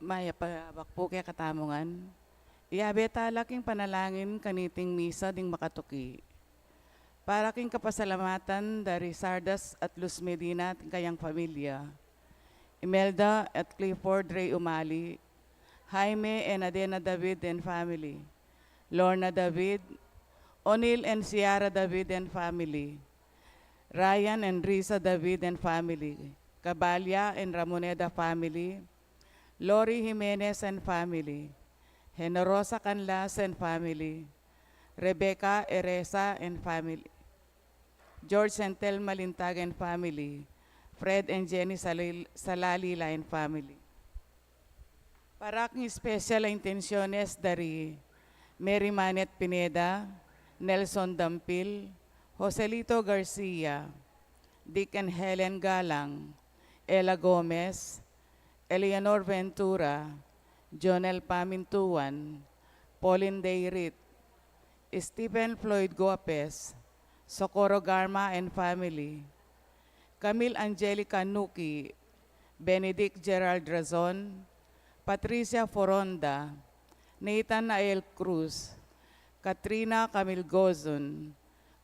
Maya pabakpo kaya katamongan. Iabe talaking panalangin kaniting misa ding makatuki. Para king kapasalamatan dari Sardas at Luz Medina at kayang pamilya. Imelda at Clifford Ray Umali. Jaime and Adena David and family. Lorna David. O'Neill and Ciara David and family. Ryan and Risa David and family. Cabalya and Ramoneda family. Lori Jimenez and family. Generosa Canlas and family. Rebecca Eresa and family. George Santel Malintag and family. Fred and Jenny Salalila and family. Para aking special intenciones dari Mary Manet Pineda, Nelson Dampil, Joselito Garcia, Dick and Helen Galang, Ella Gomez, Eleanor Ventura, Jonel Pamintuan, Pauline Dayrit, Stephen Floyd Gopez, Socorro Garma and family, Camille Angelica Nuki, Benedict Gerald Razon, Patricia Foronda, Nathan Ael Cruz, Katrina Camil Gozon,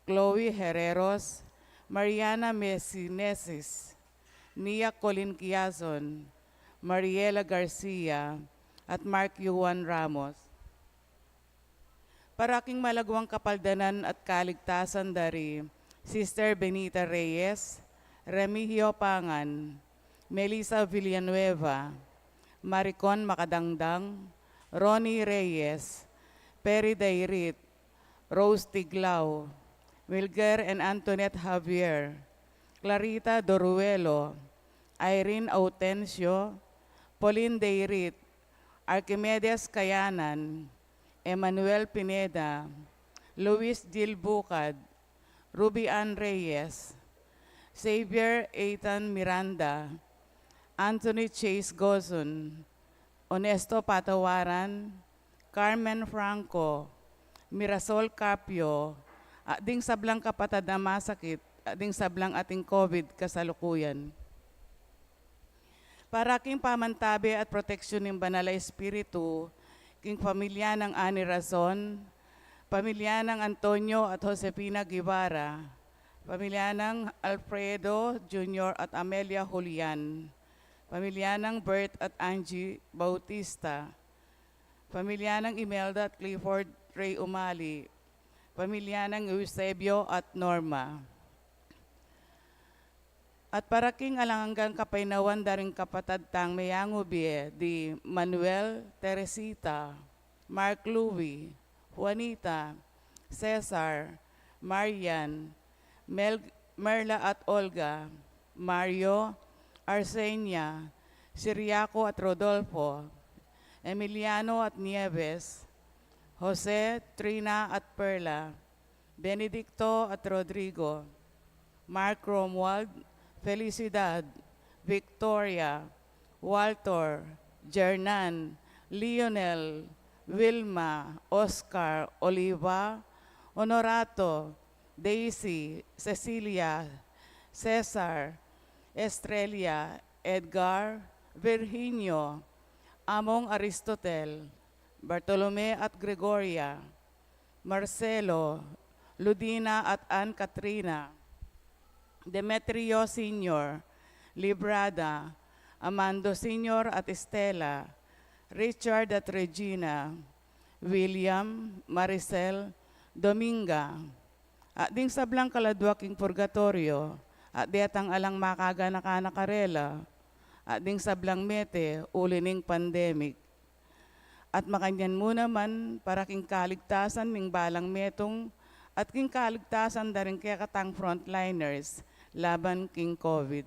Chloe Herreros, Mariana Mesinesis, Nia Colin Quiazon, Mariela Garcia, at Mark Yuan Ramos. Para aking malagwang kapaldanan at kaligtasan dari Sister Benita Reyes, Remigio Pangan, Melissa Villanueva, Maricon Makadangdang, Ronnie Reyes, Perry Dayrit, Rose Tiglao, Wilger and Antoinette Javier, Clarita Doruelo, Irene Autencio, Pauline Dayrit, Archimedes Kayanan, Emmanuel Pineda, Luis Gil Bucad, Ruby Ann Reyes, Xavier Ethan Miranda, Anthony Chase Gozon, Honesto Patawaran, Carmen Franco, Mirasol Capio, ading sablang kapatid na masakit, ading sablang ating COVID kasalukuyan. Para king pamantabi at proteksyon ng Banal na Espiritu, king pamilya ng Ani Razon, pamilya ng Antonio at Josefina Guevara, pamilya ng Alfredo Jr. at Amelia Julian, pamilya ng Bert at Angie Bautista, pamilya ng Imelda at Clifford Ray Umali, pamilya ng Eusebio at Norma. At para king alanggang kapainawan daring kapatad tang mayango bie di Manuel, Teresita, Mark Louie, Juanita, Cesar, Marian, Merla at Olga, Mario, Arsenia, Siriaco at Rodolfo, Emiliano at Nieves, Jose, Trina at Perla, Benedicto at Rodrigo, Mark Romuald, Felicidad, Victoria, Walter, Jernan, Lionel, Wilma, Oscar, Oliva, Honorato, Daisy, Cecilia, Cesar, Estrella, Edgar, Virginio, Among Aristotel, Bartolome at Gregoria, Marcelo, Ludina at Ann Katrina, Demetrio Sr., Librada, Amando Sr. at Estela, Richard at Regina, William, Maricel, Dominga, at ding sablang kaladwaking purgatorio, at diatang alang makaga na kanakarela, at ding sablang mete, ulining pandemic. At makanyan mo naman para king kaligtasan ming balang metong at king kaligtasan daring kaya katang frontliners laban king COVID.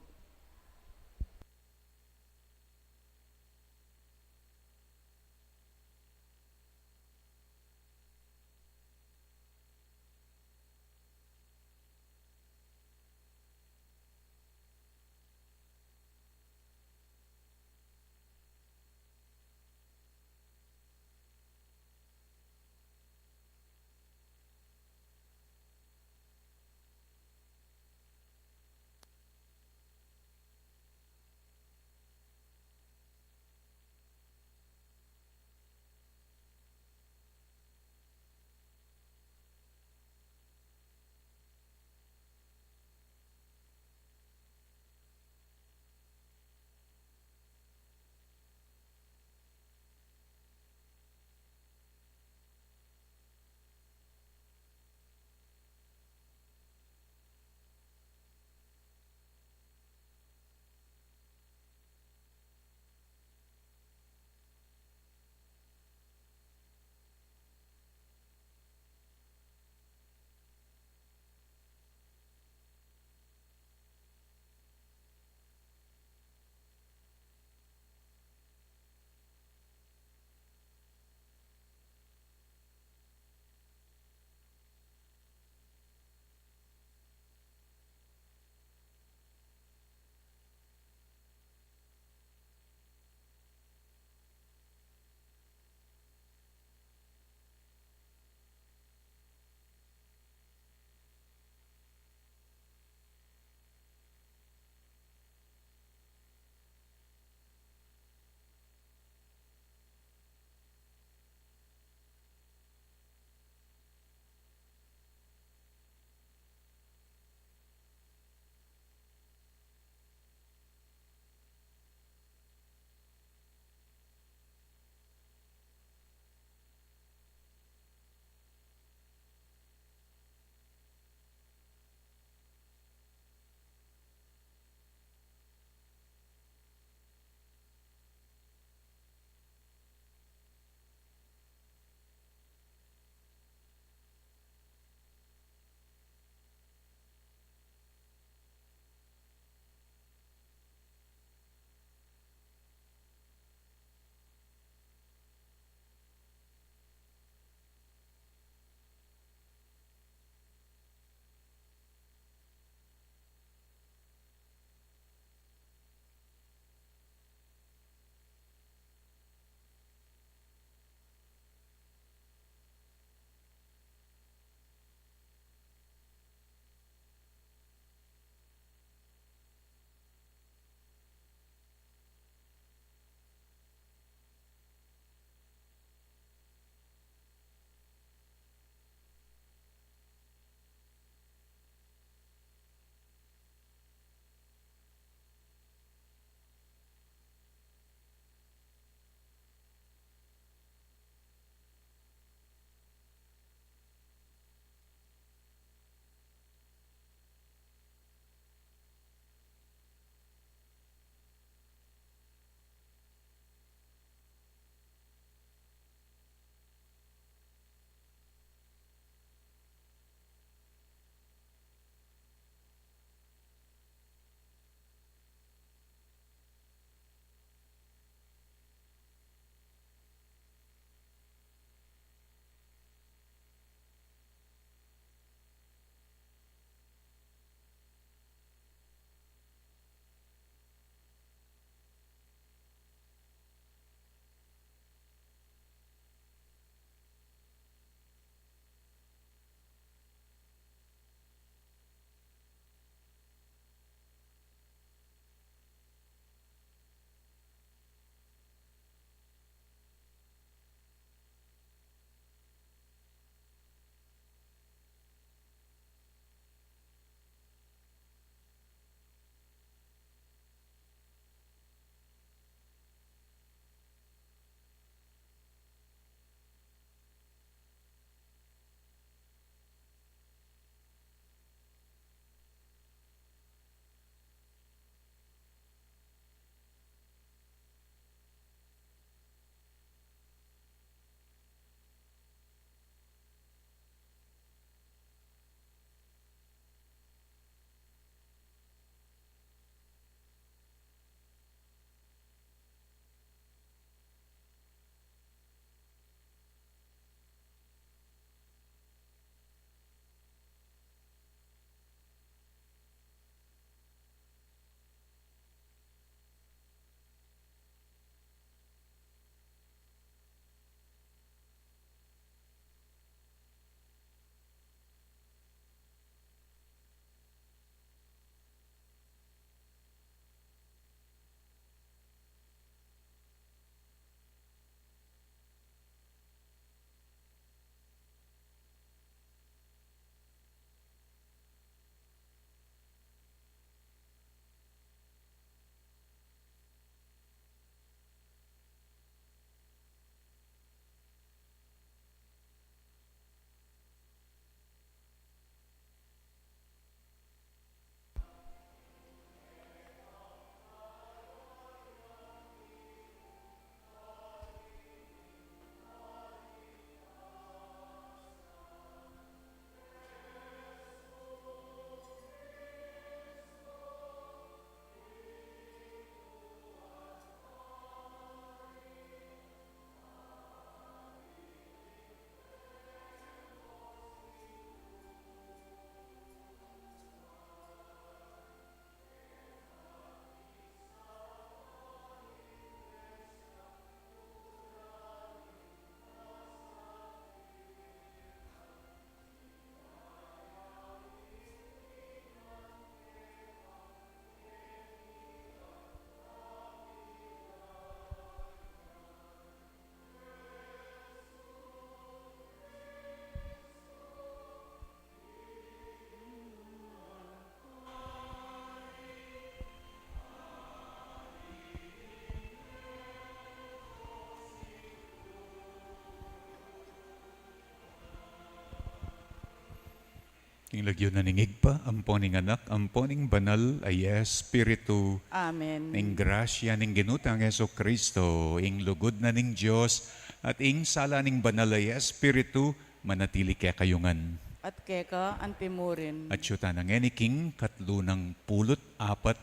King lagyo na ningig pa, amponing anak, amponing banal ay Espiritu, Amen. ning grasya ning ginutang Yeso Kristo, ing lugod na ning Diyos, at ing sala ning banal ay Espiritu, manatili kaya kayungan. At keka antimurin. At syuta ng king katlo ng pulot apat,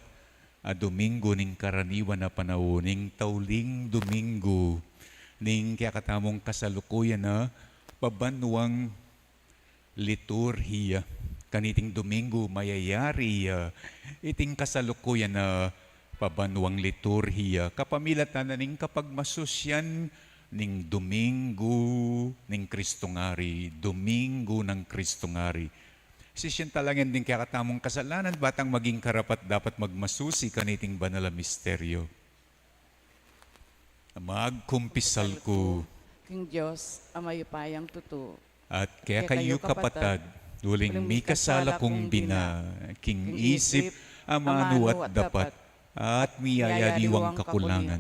a Domingo ning karaniwan na panahon, ning tauling Domingo, ning kaya katamong kasalukuyan na pabanwang liturhiya. Kaniting Domingo mayayari iting kasalukuyan na pabanwang liturhiya. Kapamilatan na ning kapag masusyan ning Domingo ning Kristongari, Domingo ng Kristongari. Sisyan talagang din kaya katamong kasalanan, batang maging karapat dapat magmasusi kaniting banal na misteryo. Magkumpisal ko. King Diyos, amayupayang tuto. At kaya kayo kapatad, duling mi kasala kong bina, king isip, amano at dapat, at miyayariwang kakulangan.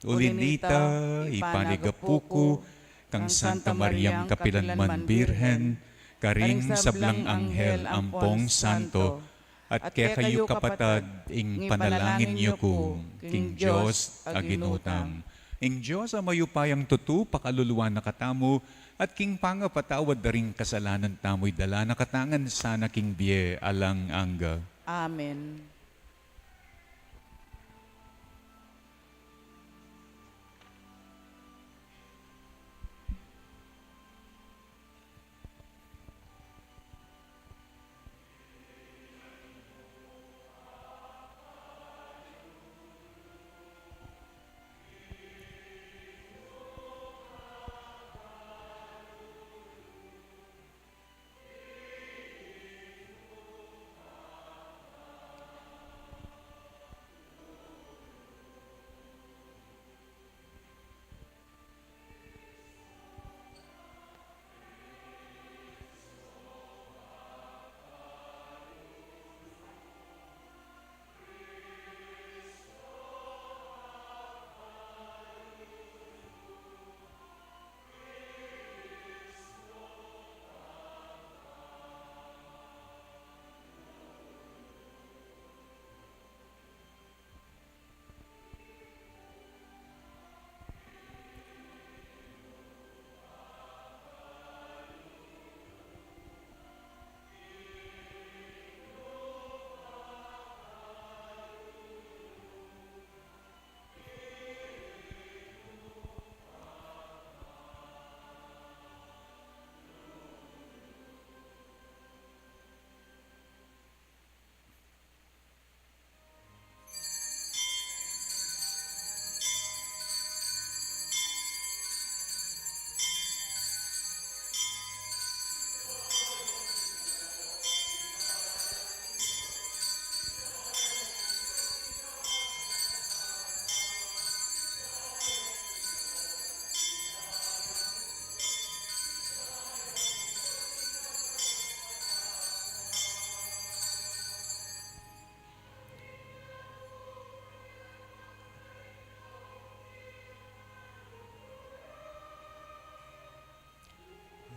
Ulinita, ipanigapuko, kang Santa Mariam Kapilanman Birhen, karing sablang anghel ampong santo, at kaya kayo kapatad, ing panalangin niyo ko, king Diyos aginutang. Ing Diyos amayupayang tutu, pakaluluwa na katamo, at king pangapatawad da ring kasalanan tamo'y dala na katangan sana king biye alang angga. Amen.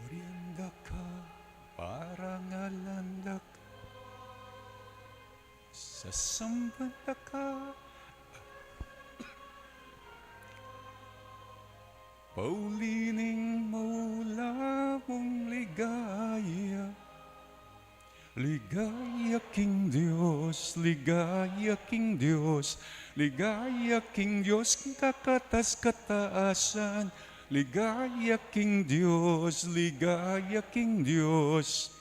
Orianda ka, parang alandak, sa sambanda ka, paulining maula mong ligaya. Ligaya king Diyos, ligaya king Diyos, ligaya king Diyos, kakatas kataasan. Ligaya king Diyos, ligaya king Diyos,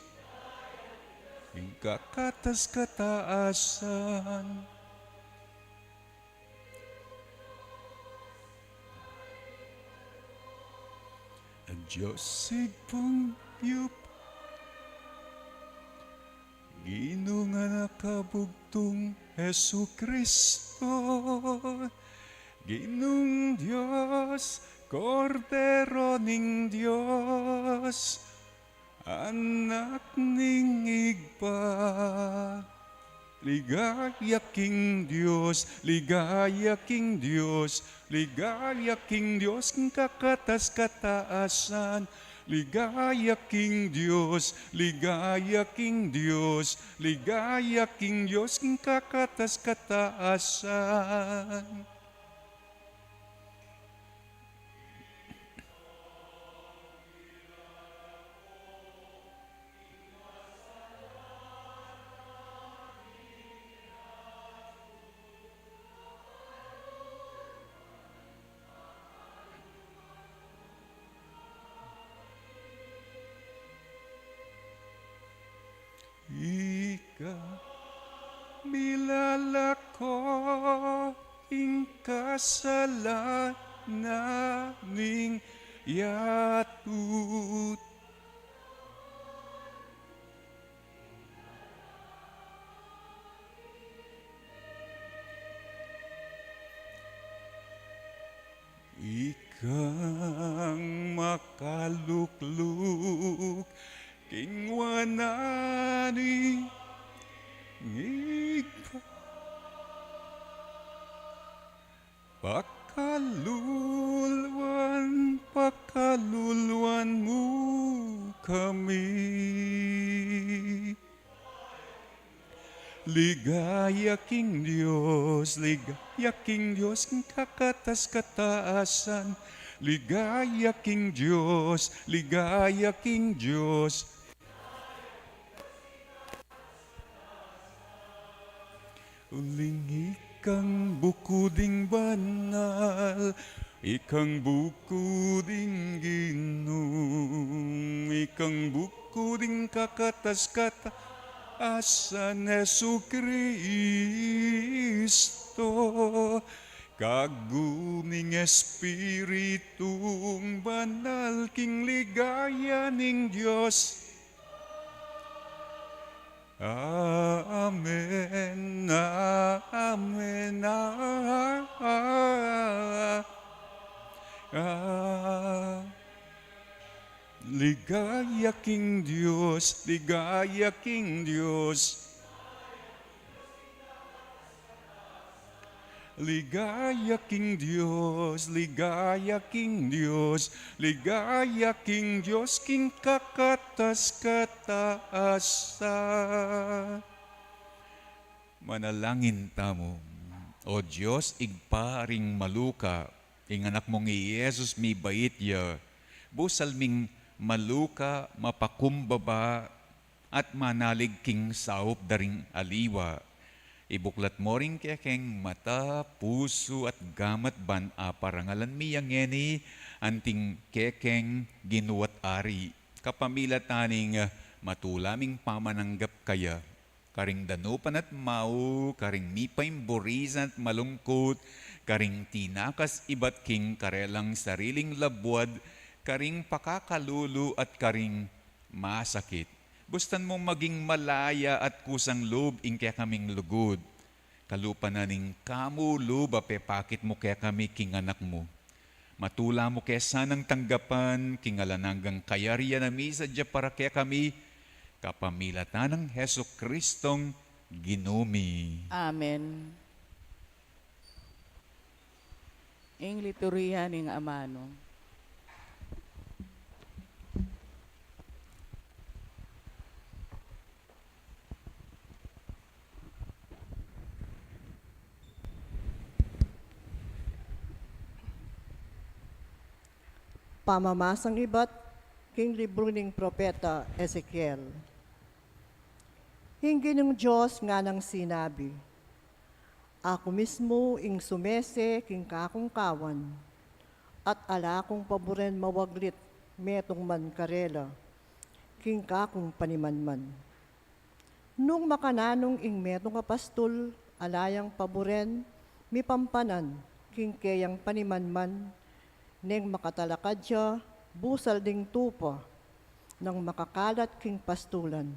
kakatas kataasan. Ang Diyos sigpang yup, Ginoo nga nakabugtong Hesu Kristo, Ginoong Diyos, Kordero ning Diyos, anak ning igpa. Ligaya king Diyos, ligaya king Diyos, ligaya king Diyos, kakatas kataasan. ligaya king Diyos, ligaya king Diyos, ligaya king Diyos, king kakatas-kataasan. Ika milalako ing kasalaning yatut. Ikang makalukluk kingwanani ngigpa pakalulwan mo kami. Ligaya king Diyos, ligaya king Diyos, king kakatas-kataasan. Ligaya king Diyos, ligaya king Diyos. Uling ikang bukuding banal, ikang bukuding ginung, ikang bukuding kakatas-kataasan. Asan Jesucristo, kaguming Espiritong banal, king ligaya ning Diyos. Amen, amen, ligaya king Diyos, ligaya king Diyos. Ligaya king Diyos, ligaya king Diyos, ligaya king Diyos, king kakatas-kataasan. Manalangin tamo, O Diyos, igparing maluka, ing anak mong Yesus mi bait ya, busal ming maluka, mapakumbaba, at manalig king saup daring aliwa. Ibuklat mo rin keng mata, puso at gamat ban parangalan miyang ngeni, anting kekeng ginuwat ari. Kapamila taning matulaming pamananggap kaya, karing danupan at mau, karing mipaim burisan at malungkot, karing tinakas ibat king karelang sariling labwad, karing pakakalulu at karing masakit. Bustan mong maging malaya at kusang loob ing kaya kaming lugod. Kalupa na ning kamu loob apepakit mo kaya kami king anak mo. Matula mo kaya sanang tanggapan king alananggang kayariya na misa dya para kaya kami kapamilatan ng Heso Kristong ginumi. Amen. Ing liturhiya ning amano. Pamamasang ibat, king libro ning propeta Ezekiel. Hinggi ng Diyos nga nang sinabi, ako mismo ing sumese king kakong kawan, at ala kong paboren mawaglit metong man karela, king kakong panimanman. Nung makananong ing metong apastol, alayang paboren, mi pampanan, king kayang panimanman, neng makatalakadya, busal ding tupa, nang makakalat king pastulan.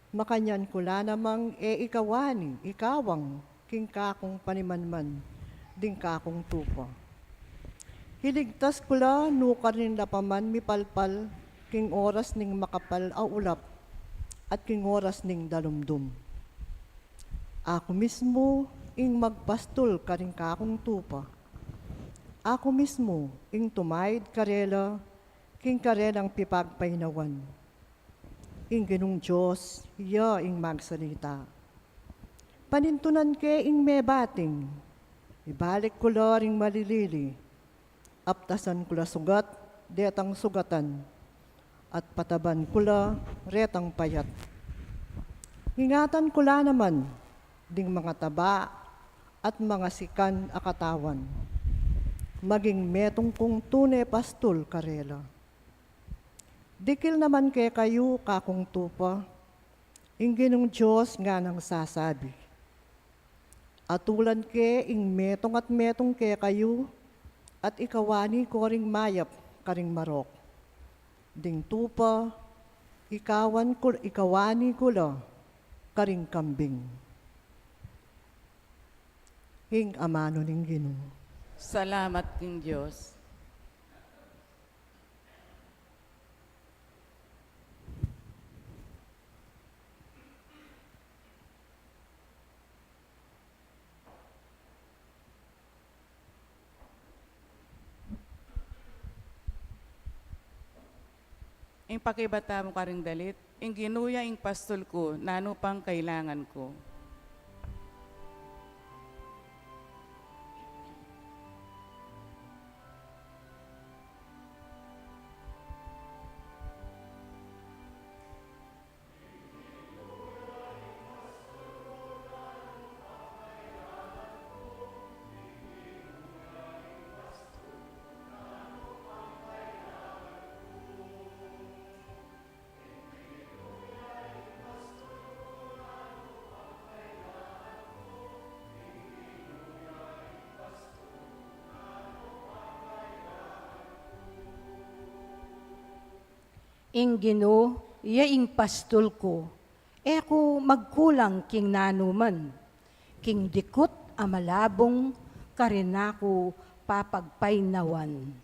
Makanyan kula namang ikawani, ikawang, king kakong panimanman, ding kakong tupa. Hiligtas kula, nukar nin lapaman mipalpal, king oras ning makapal ulap, at king oras ning dalumdum. Ako mismo, ing magpastol karing kakong tupa. Ako mismo, ing tumayid karela, king karen ang pipagpainawan. Ing ginong Diyos, iya ing magsalita. Panintunan ke ing mebating, ibalik ko la ring malilili, aptasan ko la sugat, detang sugatan, at pataban ko la retang payat. Ingatan ko la naman, ding mga taba at mga sikan akatawan, maging metong kong tune pastol karela. Dikil naman kay kayo kakong tupa, ing ginong Diyos nga nang sasabi. Atulan ke ing metong at metong ke kayo, at ikawani ko ring mayap karing marok. Ding tupa, ikawani ko la karing kambing. Ing amano ning Ginoo. Salamat king Diyos. Ing pakibata mo karing dalit, ing ginuya ing pastol ko, nano pang kailangan ko. Ing Ginoo, iya ing pastol ko, eko magkulang king nanuman, king dikot amalabong karinako papagpainawan.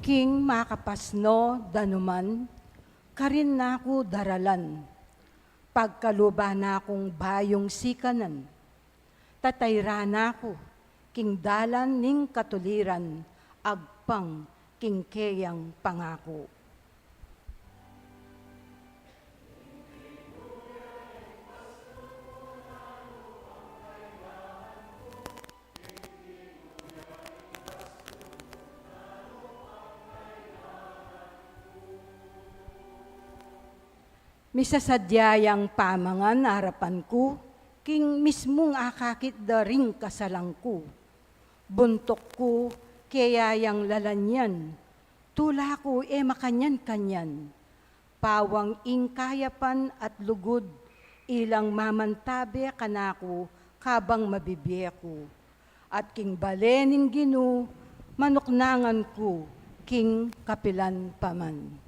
King makapasno danuman, karin nako daralan, pagkaluba na akong bayong sikanan, tatayra nako, king dalan ning katuliran, agpang king keyang pangako. Misasadyayang pamangan harapan ko, king mismong akakit da ring kasalang ko. Buntok ko, kayayang lalanyan, tula ko makanyan-kanyan. Pawang ing kayapan at lugod, ilang mamantabe kanako, kabang mabibiya ko. At king balening Ginoo, manuknangan ko, king kapilan paman.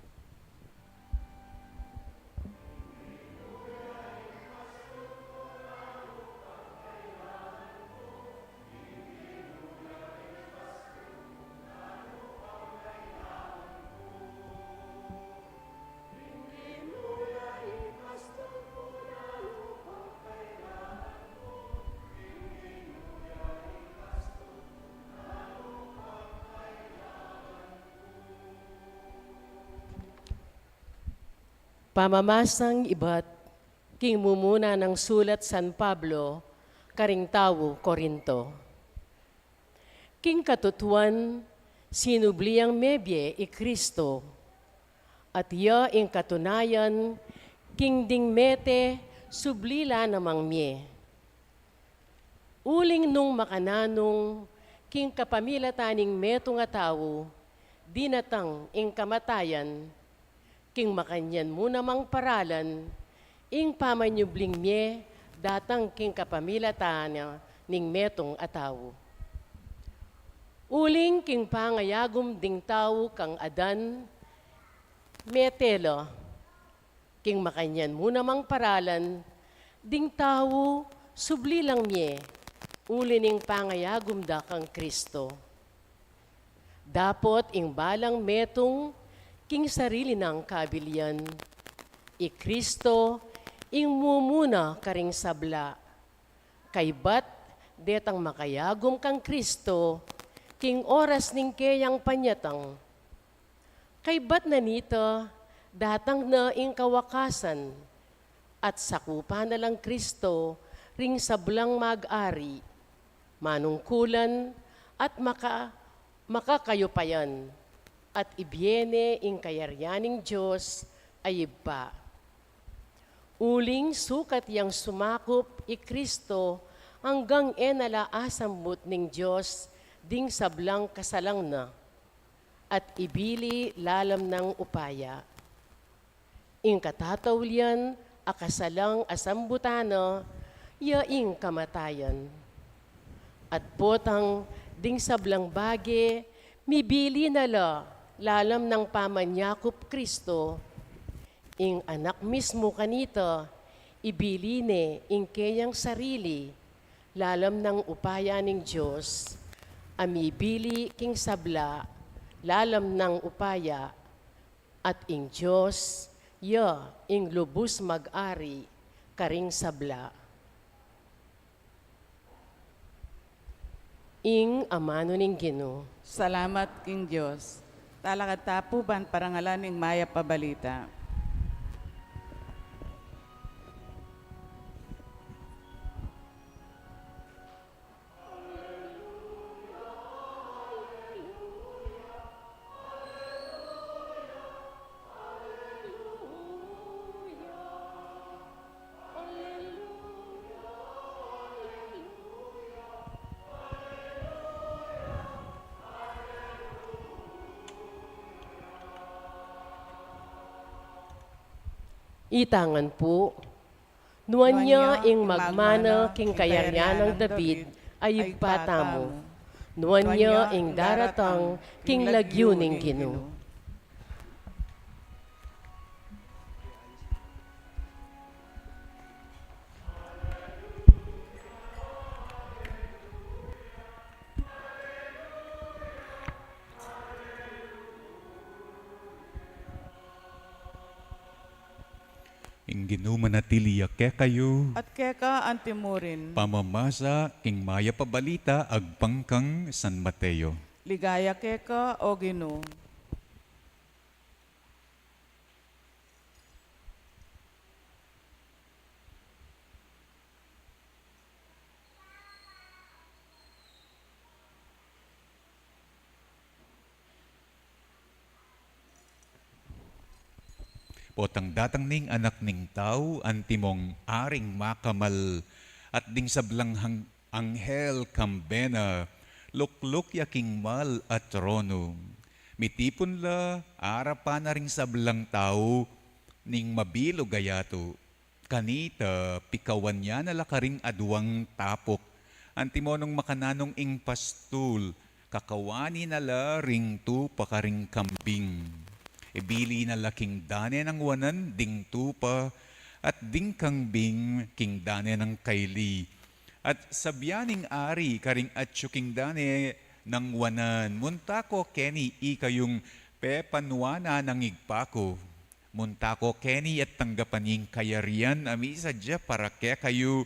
Pamamasang iba't king mumuna ng sulat San Pablo, karing tawo Korinto. King katutuan, sinubliang mebye Kristo, at ya ing katunayan, king ding mete, sublila namang mye. Uling nung makananong, king kapamilataning meto nga tawo, dinatang ing kamatayan, king makanyan mo namang paralan, ing pamanyubling mye, datang king kapamilatan ning metong atawo. Uling king pangayagom ding tao kang adan, metelo, king makanyan mo namang paralan, ding tao subli lang mye, uli ning pangayagom da kang Kristo. Dapot ing balang metong king sarili ng kabilyan. I Kristo ing mumuna karing sabla. Kay bat detang makayagom kang Kristo, king oras ning kayang panyatang. Kay bat na nito, datang na ing kawakasan, at sakupan na lang Kristo, ring sablang mag-ari, manungkulan at makakayupayan, at ibyene ing kayaryaning Diyos ay iba. Uling sukat yang sumakop i Kristo hanggang enalaasamot ning Diyos ding sablang kasalang na at ibili lalam ng upaya. Ing katatawlian akasalang asambutana yaing kamatayan. At potang ding sablang bage mibili nala lalam ng pamanyakop Kristo ing anak mismo kanita, ibiline ing kayang sarili, lalam ng upaya ning Diyos, amibili king sabla, lalam ng upaya, at ing Diyos, ing lubos mag-ari, karing sabla. Ing amano ning Ginoo. Salamat king Diyos. Talakad tapuban parangalan ning maya pabalita. Itangan po, nuan niya ing magmana king kayaryan ng David ay patamo. Nuan niya ing daratang king lagyo ning Ginoo. Ing ginumanatiliya ke kayo, At keka antimurin, pamamasa king maya pabalita agpangkang San Mateo. ligaya keka o Ginoo. Potang datang ning anak ning tao, antimong aring makamal, at ding sablang anghel kambena, lukluk yaking mal at trono. Mitipon la, arapan na ring sablang tao, ning mabilo gayato. Kanita, pikawan niya na lakaring aduang tapok, antimonong makananong ing pastul, kakawani na la ring tu pakaring kambing. Ibili na laking dane ng wanan, ding tupa, at ding kangbing, king dane ng kaili. At sabyaning ari, karing atyo king dane ng wanan. Muntako keni ikayong pepanwana ng igpako. Muntako keni at tanggapaning kayarian, ami sadya para kaya kayo,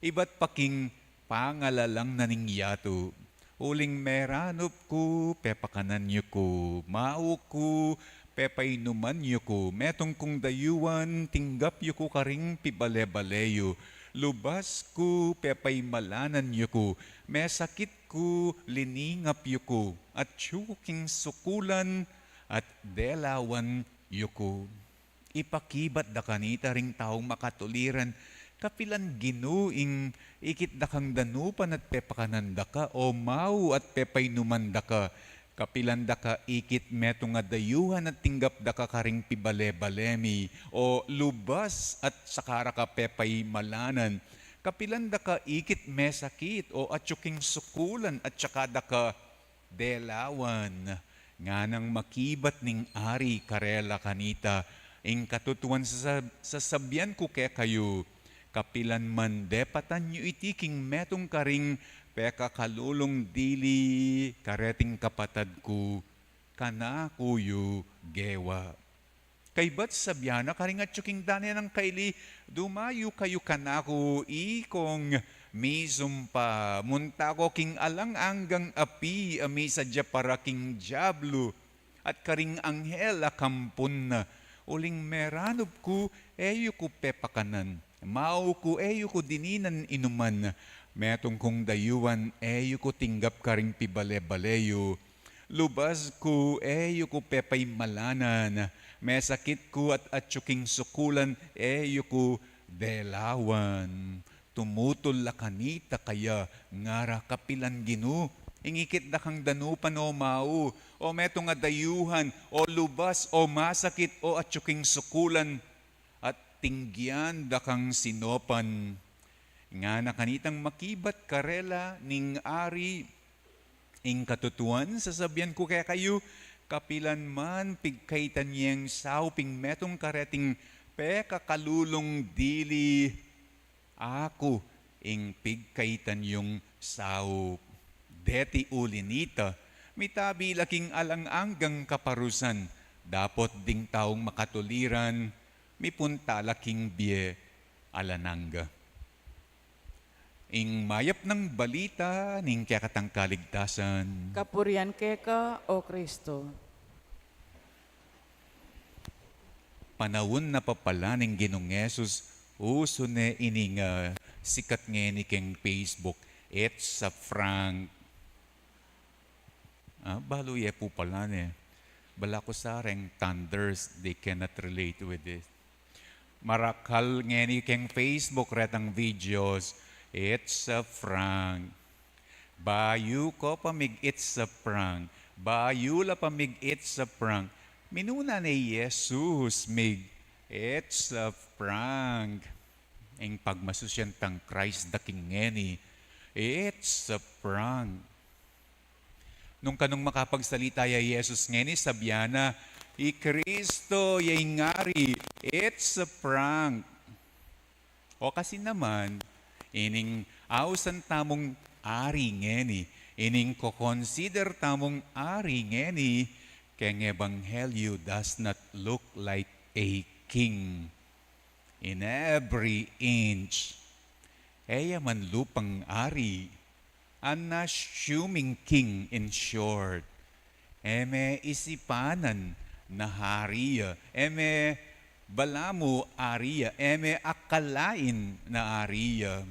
iba't paking pangalalang naningyato. Uling meranop ko, pepakanan nyo ko, mau ko, pepainuman yu ko, metong kung dayuan, tinggap yu ko karing pibale-baleyo. Lubas ko, pepaimalanan yu ko, mesakit ko, liningap yu ko, at yuking sukulan, at delawan yu ko. Ipakibat da kanita ring taong makatuliran, kapilan ginuing ikit da kang danupan at pepakananda ka, o mau at pepainumanda ka, kapilan da ka ikit metong nga dayuhan at tinggap da ka karing pibale-balemi o lubas at sakara ka pepay malanan. Kapilan da ka ikit mesakit o atsuking sukulan at saka da ka delawan. Nga nang makibat ning ari karela kanita, ing katutuan sa sabyan ko kaya kayo, kapilan man depatan nyo itiking metong karing peka kalulong dili, kareting kapatad ko, kana kuyo gewa. Kay ba't sabyana, karingat tsuking danya ng kaili, dumayo kayo kanako, ikong misumpa, munta ko king alang anggang api, ami sadya para king jablo, at karing anghel akampun na, uling meranob ko, eyo ko pepakanan, mao ko eyo ko dininan inuman, metong kong dayuan, eyo ko tinggap karing pibale-baleyo, lubas ko, eyo ko pepay malanan, may sakit ko at atsuking sukulan, eyo ko delawan. Tumutol la kanita kaya, ngara kapilan ginu, ingikit da kang danupan o mau, o meto nga dayuhan, o lubas, o masakit, o atsuking sukulan, at tinggian da kang sinopan. Nga na kanitang makibat karela ning ari, ing katutuan, sasabihan ko kaya kayo, kapilan man pigkaitan niyang sauping metong kareting pekakalulong dili, ako ing pigkaitan yung saup. Deti ulinita, mitabi laking alang-anggang kaparusan, dapot ding taong makatuliran, mipunta laking biye alanangga. Ing mayap ng balita, ning kakatang kaligtasan, Kapurian keka, O Kristo. panawon na papalaning Ginong Yesus, uso ne ining sikat nga ni keng Facebook, it's a Frank. Baluye po pala ne. Bala ko sa reng thunders, they cannot relate with this. Marakal nga ni keng Facebook retang videos, it's a Frank. Bayu ko pamig it's a prank. Bayu la pamig it's a prank. Minuna ni Jesus mig, it's a prank. Ing pagmasusyan tang Christ the King ngeni, it's a prank. Nung kanong makapagsalita ya Jesus ngeni, sabyana, i Kristo yay ngari, it's a prank. O kasi naman, ining ausan tamong ari ngeni, ining ko-consider tamong ari ngeni, keng ebanghelyo does not look like a king in every inch. Eya man lupang ari, unassuming king in short. Eme isipanan na hariya, eme balamu ariya, eme akalain na ariya.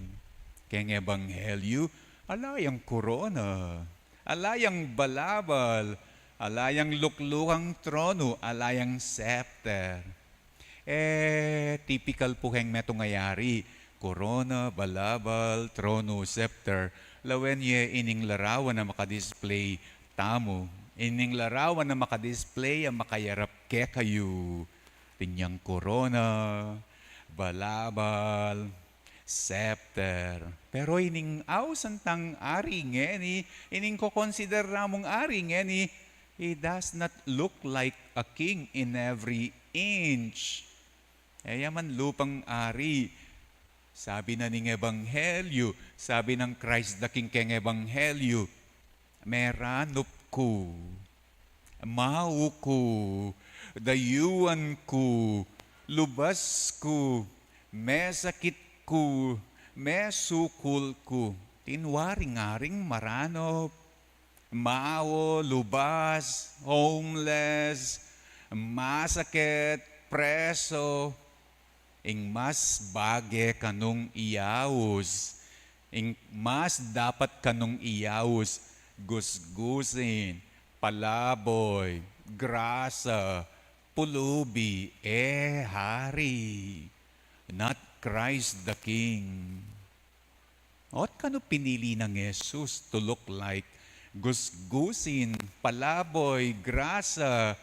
Keng ebanghelyo, alayang korona, alayang balabal, alayang luklukang trono, alayang scepter. Typical po keng meto ngayari, corona, balabal, trono, scepter, lawen ye ining larawan na makadisplay tamo, ining larawan na makadisplay ang makayarap ke kayo, tinyang corona, balabal, scepter. Pero ining santang ari ngeni, ining ko consider ramong ari ngeni, he does not look like a king in every inch. Man lupang ari. Sabi na ning ebanghelyo, sabi ng Christ the King keng ebanghelyo, meranop ko, mau ko, dayuan ko, lubas ko, mesakit ko, mesukul ko, tinwaring-aring maranop, mao, lubas, homeless, masakit, preso, ing mas bage kanong iyawos, ing mas dapat kanong iyawos, gusgusin, palaboy, grasa, pulubi, hari, not Christ the King. At kano pinili ng Jesus to look like gusgusin, palaboy, grasa,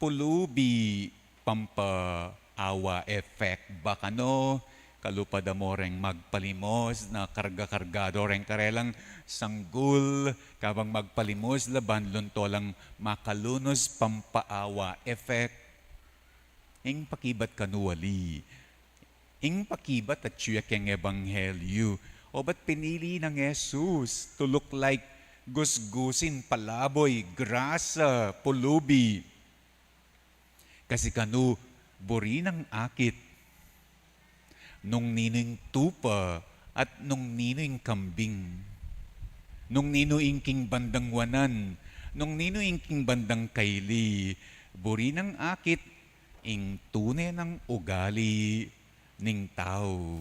pulubi, pampaawa effect. Baka no, kalupada mo reng magpalimos na karga-kargado reng karelang sanggul, kabang magpalimos laban luntolang makalunos pampaawa effect. Ing pakibat kanuwali. Ing pakibat at siya keng ebanghelyo. O ba't pinili ng Jesus to look like gusgusin, palaboy, grasa, pulubi? Kasi kanu, buri ng akit, nung nining tupa at nung nining kambing, nung ninuing king bandang wanan, nung ninuing king bandang kaili, buri ng akit, ing tunay ng ugali ning tao.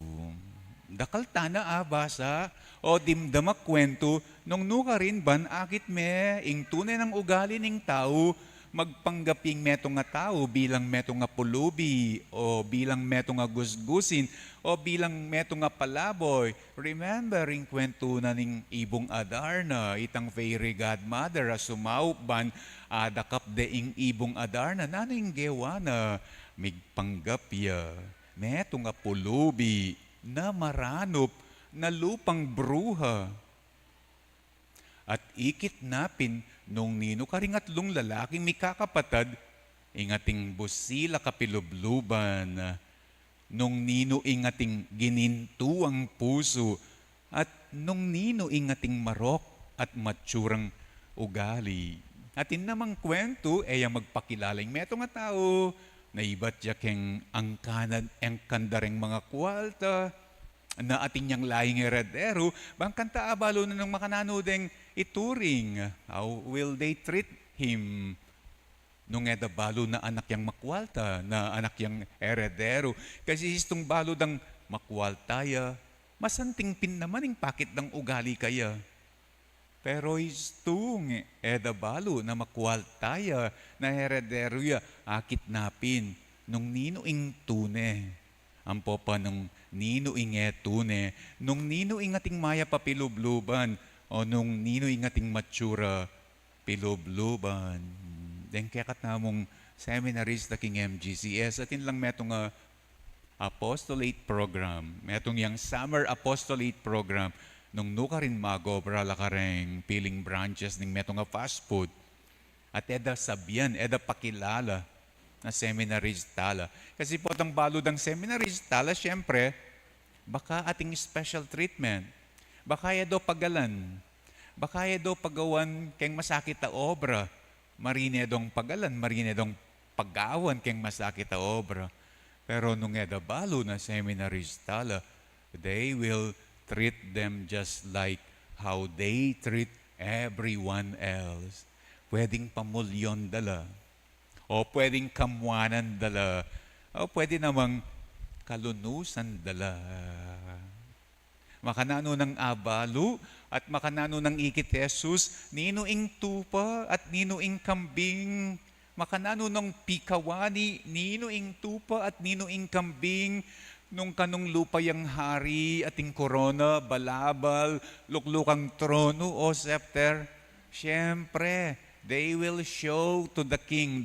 Dakal tana basa, o dimdamak kwento, nung nuka rin ban akit me, ing tunay ng ugali ning tao, magpanggaping meto nga tao bilang meto nga pulubi o bilang meto nga gusgusin o bilang meto nga palaboy. Remembering kwento na ning ibong Adarna, itang fairy godmother as sumauban adakap deing ibong Adarna naning gewana migpanggapya meto nga pulubi na maranop na lupang bruha. At ikit napin nung nino karingatlong lalaking may kakapatad, ingating busila kapilubluban, nung nino ingating ginintu ang puso, at nung nino ingating marok at matsurang ugali. Atin namang kwento, ang magpakilaling meto nga tao, na iba't yakeng ang kandareng mga kwalta, na ating niyang laing heredero, bang kanta abalo na ng makananudeng ituring. How will they treat him? Nung balo na anak yang makwalta, na anak yang heredero. Kasi histong balo dang makwaltaya, masanting pin naman yung pakit ng ugali kaya. Pero histong balo na makwaltaya, na heredero ya, akit napin, nung nino ing tune. Ang popa nung nino ingetune, nung nino ingating maya papilubluban, o nung nino ingating matsura pilubluban. Den kakat namong seminarista king MGCS, atin lang metong apostolate program, metong yang summer apostolate program, nung nuka rin magobra lakareng piling branches ning metong fast food, at eda sabyan, eda pakilala, na seminarist tala. Kasi po tang balod ang seminarist tala, syempre, baka ating special treatment. Baka ya do pagalan. Baka ya do pagawan keng masakit ta obra. Marine dong pagalan, marine dong pagawan keng masakit ta obra. Pero nung eda balo na seminarist tala, they will treat them just like how they treat everyone else. Pwedeng pamulyon dala. O pwedeng kamwanan dala. O pwede namang kalunusan dala. Makanano ng abalo at makanano ng ikit Jesus, nino ing tupa at nino ing kambing. Makanano ng pikawani, nino ing tupa at nino ing kambing. Nung kanong lupayang hari ating korona, balabal, luklukang trono o scepter. Siyempre, they will show to the king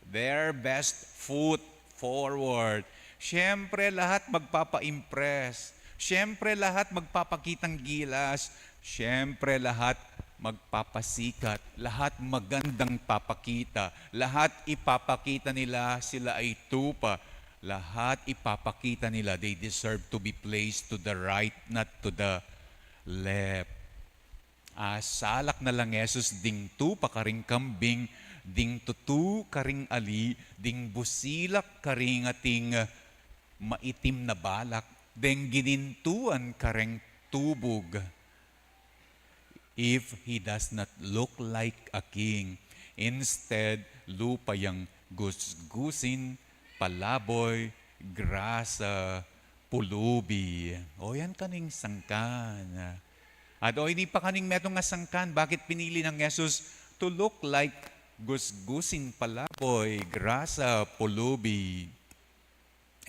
their best foot forward. Siyempre, lahat magpapa-impress. Siyempre, lahat magpapakitang gilas. Siyempre, lahat magpapasikat. Lahat magandang papakita. Lahat ipapakita nila sila ay tupa. Lahat ipapakita nila they deserve to be placed to the right, not to the left. Salak na lang Jesus, ding tu pakaring kambing, ding tutu karing ali, ding busilak karing ating maitim na balak, ding ginintuan karing tubog. If he does not look like a king, instead lupayang gusgusin, palaboy, grasa, pulubi. O yan kaning sangkan. At o hindi pa kaning metong nga sangkan, bakit pinili ng Jesus to look like gusgusin, palaboy, grasa, pulubi?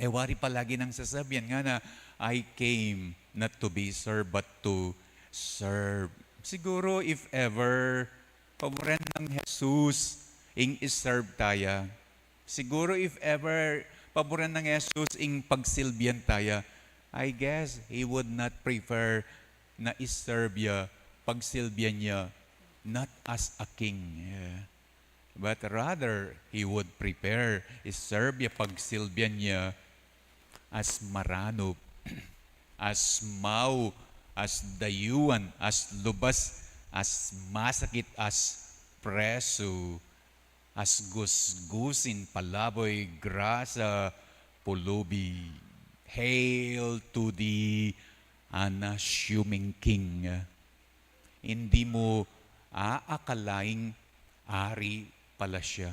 Wari palagi nang sasabihan nga na, I came not to be served but to serve. Siguro if ever, paboran ng Jesus, ing iserve tayo. Siguro if ever, paboran ng Jesus, ing pagsilbihan tayo, I guess he would not prefer na iserve niya, pagsilbihan niya, not as a king. But rather, he would prepare, iserve niya, pagsilbihan niya, as maranop. as mau, as dayuan, as lubas, as masakit, as preso, as gusgusin, palaboy, grasa, pulubi. Hail to the unassuming King. Hindi mo aakalaing ari pala siya.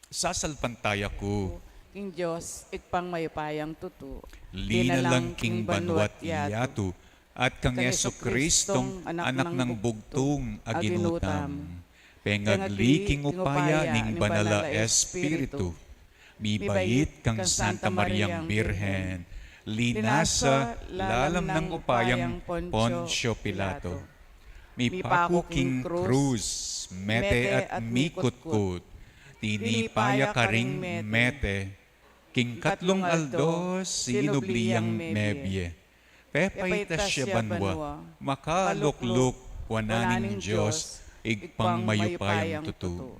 Sasalpantaya ko, King Diyos, ikpang mayupayang tutu. linalang King Banwat Iyatu, at kang Yeso Kristong anak ng bugtong aginutam. Pengagli King Upaya ning Banala Espiritu, mibait kang Santa Mariang Birhen, linasa lalam ng upayang Poncio Pilato. Mipako King Cruz, mete at mikutkut, tinipaya karing mete, King Katlong Aldos, sinubliyang mebye. Pepayta siya banwa, makalukluk, wananing Diyos, igpang mayupayang tutu.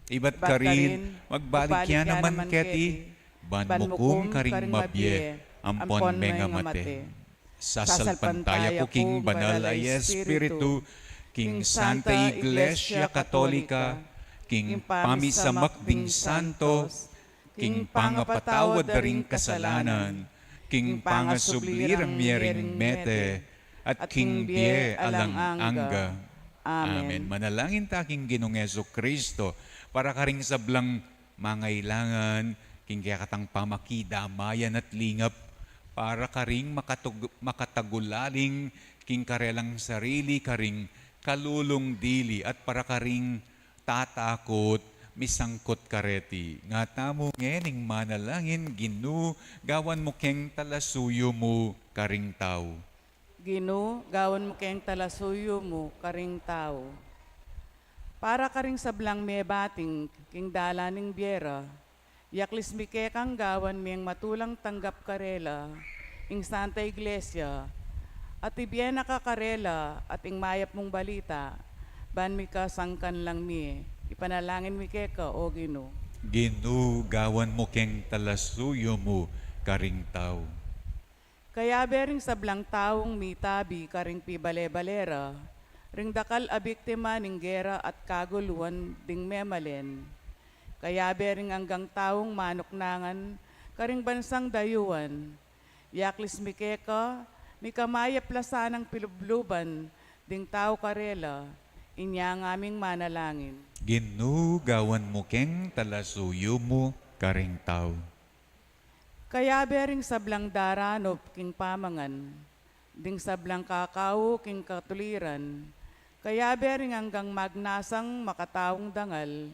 Iba't ka rin, magbalik yan naman keti, ban mo kung karing mabye, ampon menga mate. Sasalpantaya ko King Banal ay Espiritu, King Santa Iglesia Katolika, King Pamisamak ding Santos, King Pangapatawad da ring kasalanan, King Pangasublirang miyering mete, at King Bie alang angga. Amen. Manalangin ta King Ginong Yesu Kristo, para karing sablang mangailangan, King kaya katang pamakidamayan at lingap, para karing makatagulaling, King karelang sarili, karing kalulong dili, at para karing tatakot, misangkot kareti. Nga tamo ngening manalangin, Ginu, gawan mo keng talasuyo mo, karing tao. Gino, gawan mo kayang talasuyo mo, karing tao. Para karing sablang may bating, king dalaning biera, yaklis mi kang gawan miyang matulang tanggap karela, ing Santa Iglesia, at ibiyena ka karela, at ing mayap mong balita, ban mi ka sangkan lang mi, ipanalangin mi ka, o Gino. Ginu, gawan mo keng talasuyo mo, karing tao. Kaya bering sablang taong mitabi karing pibale-balera, ring dakal a biktima ning gera at kaguluhan ding memalen. Kaya bering anggang taong manuknangan, karing bansang dayuan. Yaklis mikeka, ni kamaya plasanang pilubluban, ding tao karela, inya ang aming manalangin. Ginu, gawan mo keng talasuyo mo, karing tao. Kaya bering sablang daranop king pamangan, ding sablang kakao king katuliran, kaya bering hanggang magnasang makataong dangal,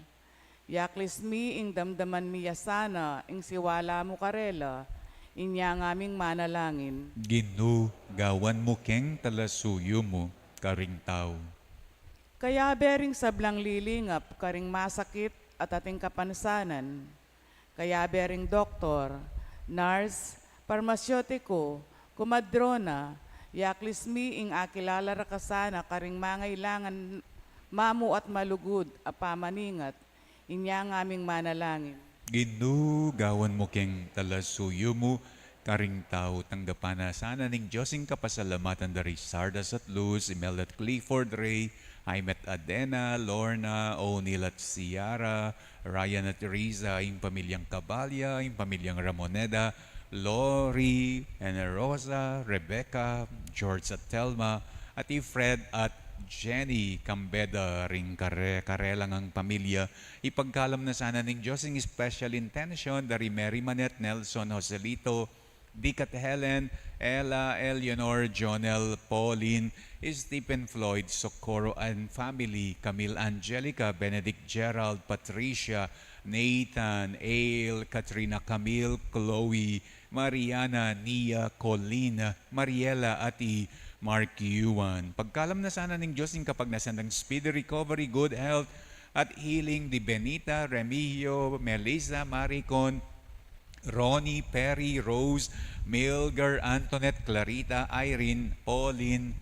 yaklis mi ing damdaman mi yasana, ing siwala mo karela, inya ng aming manalangin. Ginu, gawan mo keng talasuyo mo, karing tao. Kaya bering sablang lilingap, karing masakit at ating kapansanan, kaya bering doktor, nurse, parmasyotiko, kumadrona, yaklis mi ing akilala rakasana karing mangailangan mamu at malugod a pamaningat, inya ang aming manalangin. Ginu, gawan mo keng talasuyo mo, karing tao, tanggapana sana ning Diyosing kapasalamatan dari Sardas at Luz, Imelda at Clifford Ray, Jaime at Adena, Lorna, O'Neill at Ciara, Ryan at Riza, yung pamilyang Cabalya, yung pamilyang Ramoneda, Lori, Ana Rosa, Rebecca, George at Telma, at Fred at Jenny Cambeda, ring karelang ang pamilya. Ipagkalam na sana ning Diyosing special intention dari Mary Manet, Nelson Joselito, Dick at Helen, Ella, Eleanor, Jonel, Pauline, Stephen Floyd, Socorro and family, Camille Angelica, Benedict Gerald, Patricia, Nathan, Ale, Katrina Camille, Chloe, Mariana, Nia, Colleen, Mariela, Ati, Mark Yuan. Pagkalam na sana ng Diyos kapag nasandang speedy recovery, good health, at healing di Benita, Remigio, Melissa, Maricon, Ronnie, Perry, Rose, Milgar, Antoinette, Clarita, Irene, Pauline,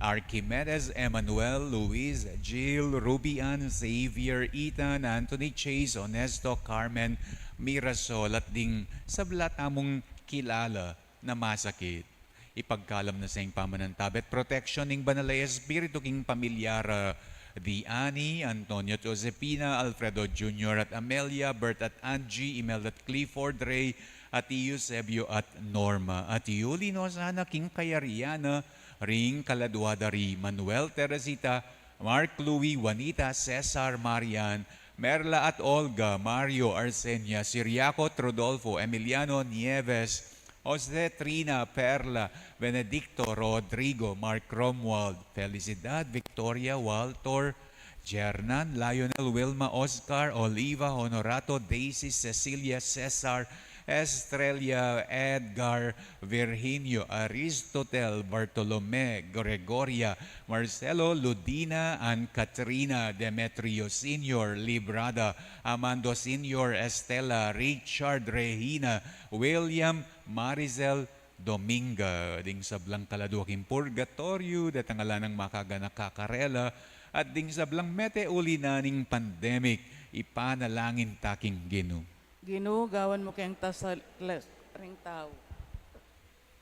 Archimedes, Emmanuel, Luis, Jill, Rubian, Xavier, Ethan, Anthony, Chase, Honesto, Carmen, Mirasol, at ding sablat among kilala na masakit. Ipagkalam na sa iyong pamanantabet, protection ning Banalay Espiritu king pamilyara, Diani, Antonio at Josepina, Alfredo Jr. at Amelia, Bert at Angie, Emel at Clifford, Ray at Eusebio at Norma. At Yuli no sana king Kayariana, Ring Kaladuadari, Manuel, Teresita, Mark, Louie, Juanita, Cesar, Marian, Merla at Olga, Mario, Arsenia, Siriaco, Rodolfo, Emiliano, Nieves, Jose, Trina, Perla, Benedicto, Rodrigo, Mark Romuald, Felicidad, Victoria, Walter, Jernan, Lionel, Wilma, Oscar, Oliva, Honorato, Daisy, Cecilia, Cesar, Estrella, Edgar, Virginio, Aristotel, Bartolome, Gregoria, Marcelo, Ludina, and Katrina, Demetrio Sr., Librada, Amando Sr., Estela, Richard, Regina, William, Marizel, Dominga, ding sablang kaladuaking purgatorio, datangala ng makaga nakakarela, at ding sablang mete uli na ning pandemic, ipanalangin taking Ginoo. Ginoo, gawan mo kayang tasal ring tao.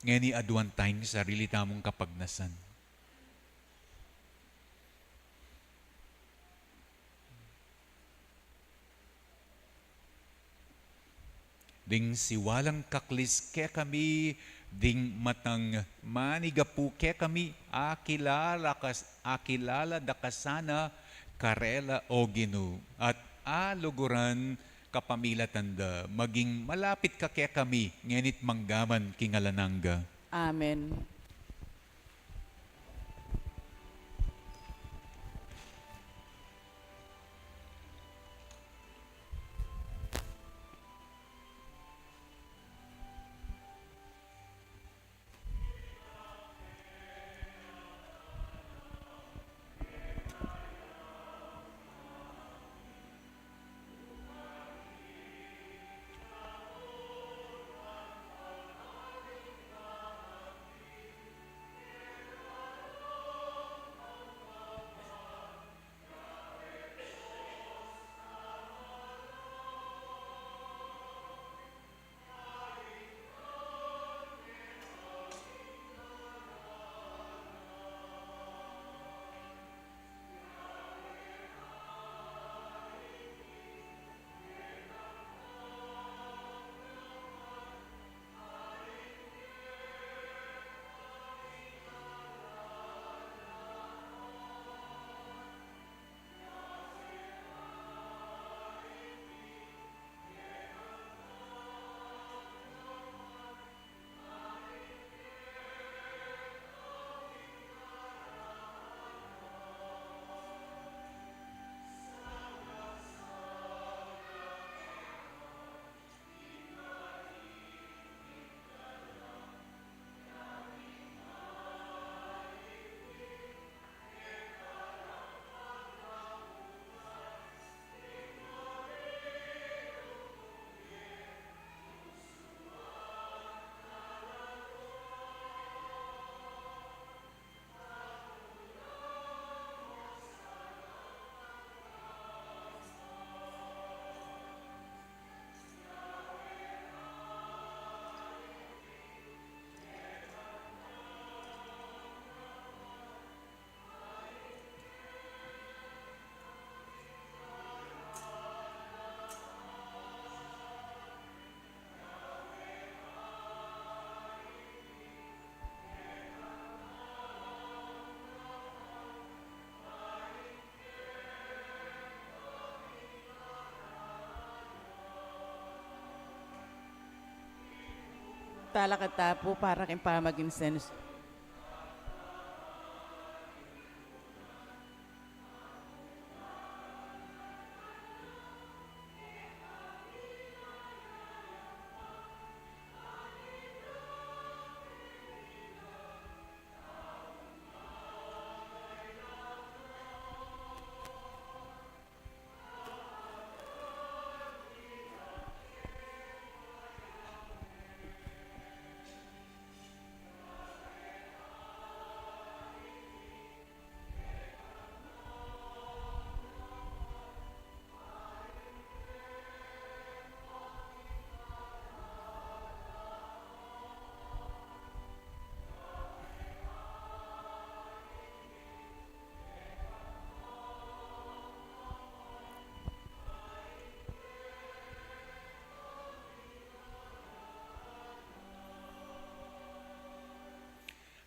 Ngani aduan tayong sarili tamong kapagnasan. Ding siwalang kaklis ke kami, ding matang manigapu ke kami, akilala dakasana, karela o Ginoo. At luguran kapamila tanda, maging malapit ka kaya kami, ngenit manggaman kingalananga. Amen. Talakata po para kayong pamag-insense.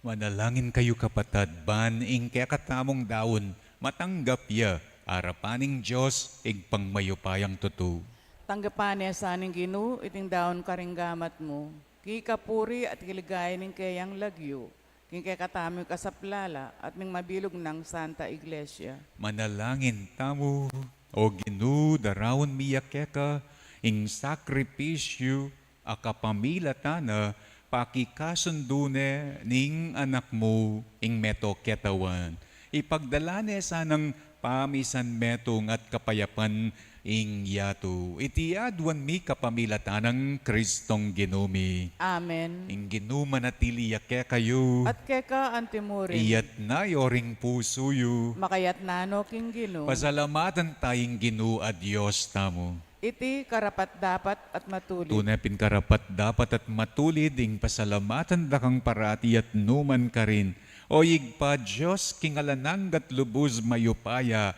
Manalangin kayo kapatad, ban ing kaya katamong daon, matanggap ya, arapaning Diyos, ig pangmayupayang tutu. Tanggapan niya sa aning Ginu, iting daon karinggamat mo. Ki kapuri at kiligay ning kayang lagyo. King kaya katami kasaplala at ming mabilog ng Santa Iglesia. Manalangin tamo, o Ginu, darawon miya keka, ing sakripisyo, akapamila tana, pakikasundune ning anak mo, ing meto ketawan. Ipagdalane sanang pamisan metong at kapayapan ing yato. Itiadwan mi kapamilatan ng Kristong Ginumi. Amen. Ing Ginuma natili yake kayo. At keka antimurin, Iyat na yoring pusuyo. makayat nano king Ginu. Pasalamatan tayong Ginu a Diyos tamo. Iti karapat dapat at matulid. Tunay pinkarapat dapat at matulid ing pasalamatan dakang parati at numan ka rin. O yigpa Diyos kingalanang lubos mayupaya.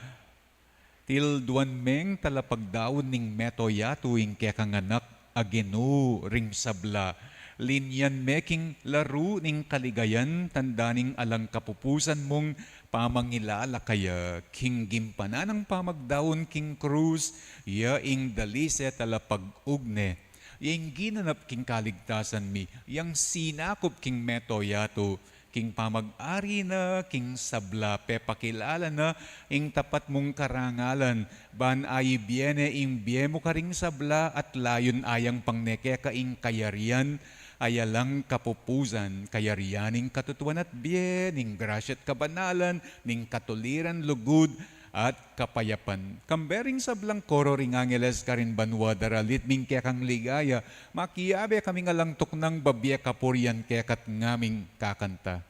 Til duwan meng talapagdaon ning meto yato ing kekanganak agenu ring sabla. Linyan meking laro ning kaligayan tandaning alang kapupusan mong pamangilala kaya king gimpana ng pamagdaon king krus ya ing dalise talapag-ugne. Yang ginanap king kaligtasan mi, yang sinakop king meto yato, king pamag-ari na, king sabla, pepakilala na, ing tapat mong karangalan, ban ay biene ing biemo karing sabla, at layon ayang pangneke ka ing kayarian, ayalang kapupusan, kayarianing katutuan at bien, ning grasya at kabanalan, ning katuliran lugod, at kapayapan. Kambering sablang koro ring angeles karin banwa daralit ming kaya kang ligaya, makiabe kami nga lang tuknang babye kapuryan kaya kat ngaming kakanta.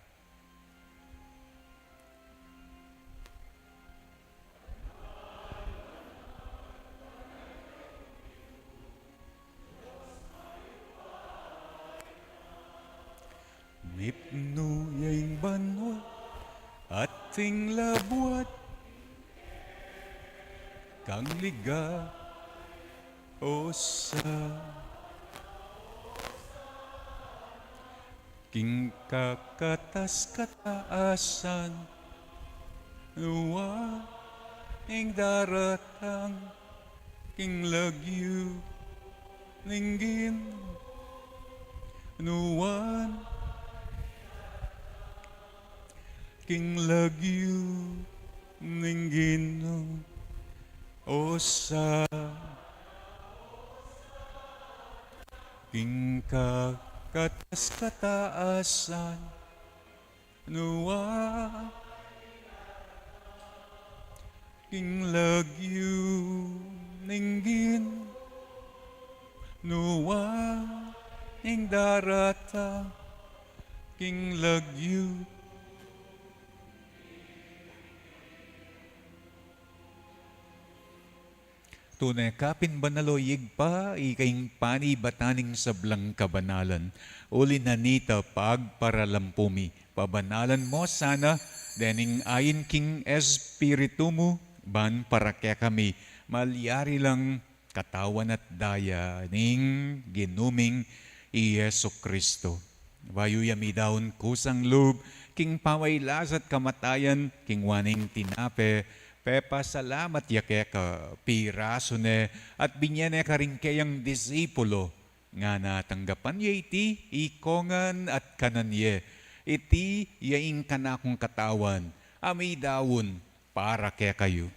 Mipno yaing banwa at ting labuat kang liga o sa king kakatas kataasan nuwa ing daratang king lagyu ninggin nuwan king lagyu ninggin o sa king kakatas kataasan nuwa king lagyu ninggin nuwa ing darata king lagyu tunay kapin banaloyig pa, ikaing pani bataning sablang kabanalan. Uli na nita pagparalampumi. Pabanalan mo sana, dening ayin king espiritu mo, ban para kaya kami, malyari lang katawan at daya ning ginuming Iyeso Kristo. Bayo yami daon kusang loob, king pawailas at kamatayan, king waning tinape, Pepa salamat yakeka piraso ne at binyane ka rin kayang disipulo nga natanggapan ye iti ikongan at kananye iti yaing kanakong katawan amay dawon para kaya kayo.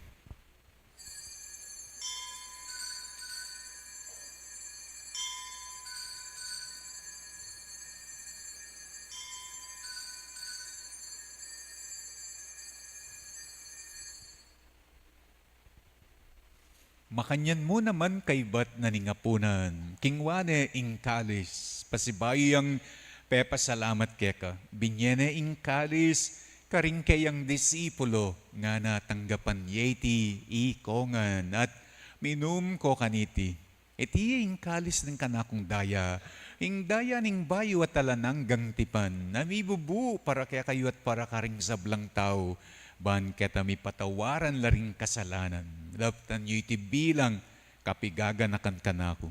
Makanyan mo naman kay bat naningapunan, kingwane ing kalis, pasibayang pepa salamat keka, binyene ing kalis, karing kayang disipulo, nga natanggapan yeti ikongan, at minum ko kaniti. Iti ing kalis ng kanakong daya, ing daya ning bayo at talananggang tipan, namibubu para kaya kayo at para karing sablang tao, ban keta mi patawaran laring kasalanan. Daptan yu iti bilang kapigaganakan kanako.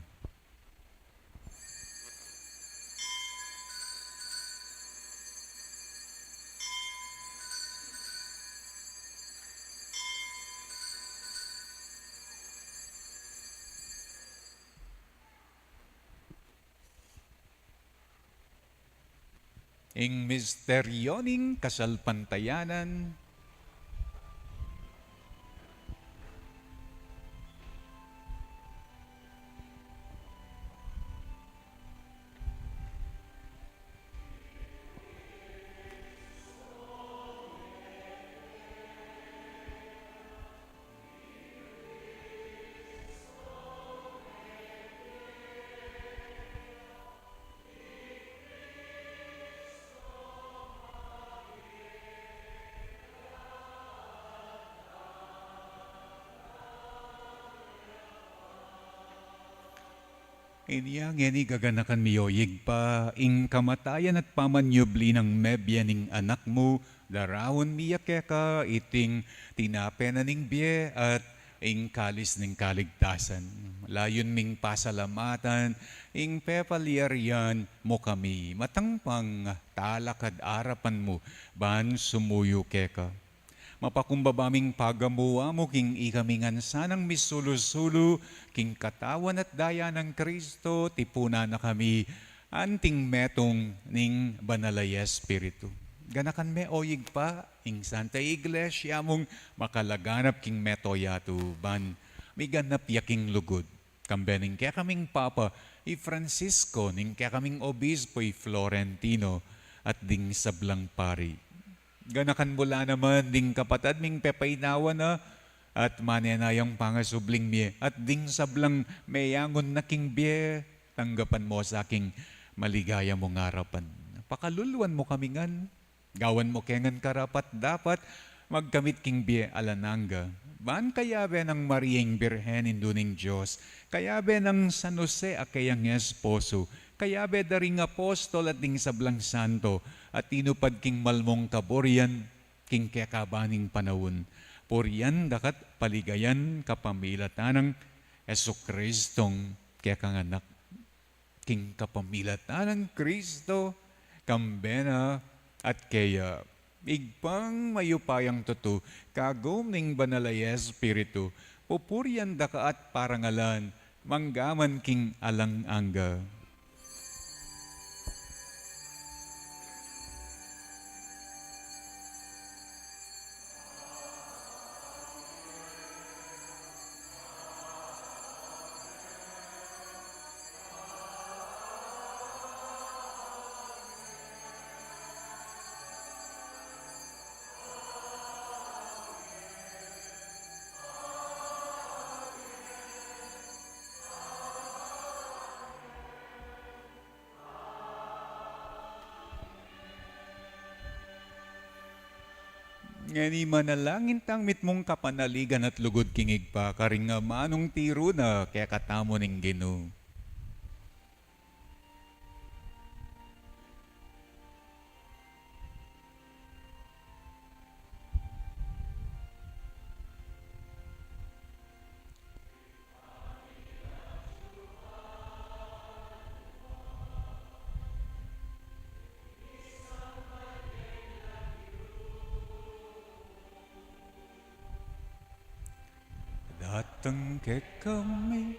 ing misteryoning kasalpantayanan, Inyang ngeni gaganakan miyoyig pa, ing kamatayan at pamanyubli ng mebya ning anak mo, darawon miyake ka, iting tinapena ning biye at ing kalis ning kaligtasan. Layon ming pasalamatan, ing pepaliarian mo kami, matangpang talakad arapan mo, ban sumuyo keka. Mapakumbabaming pagamuwa mo king ikamingan sanang misulusulo, king katawan at daya ng Kristo, tipuna na kami, anting metong ning banalay Espiritu. Ganakan me oyig pa, ing Santa Iglesia mong makalaganap king metoyato, ban miganap yaking lugod. Kambening kaya kaming Papa, i Francisco, ning kaya kaming Obispo, i Florentino, at ding sablang pari. Ganakan mula naman ding kapatad ming pepaynawa na at manenayang pangasubling miye at ding sablang mayangon na king biye, tanggapan mo sa aking maligaya mong harapan. Pakaluluan mo kami ngan, gawan mo kengan karapat dapat magkamit king biye alananga. Baan kaya be ng Mariang Birhen induning Diyos, kaya be ng San Jose akayang esposo, kaya be daring apostol at ding sablang santo, at tinupad king malmong kaborian, king kekabaning panawon. Purian dakat paligayan kapamilatan ng Esokristong kekanganak. King kapamilatan ng Kristo, kambena at kaya igpang mayupayang tutu, kagom ning banalay Espiritu, pupurian daka at parangalan, manggaman king alang-angga. Ngani manalangin tang mitmong kapanaligan at lugod kingig pa, karing nga manong tiro na kaya katamo ning Ginoo. Datang ke kami,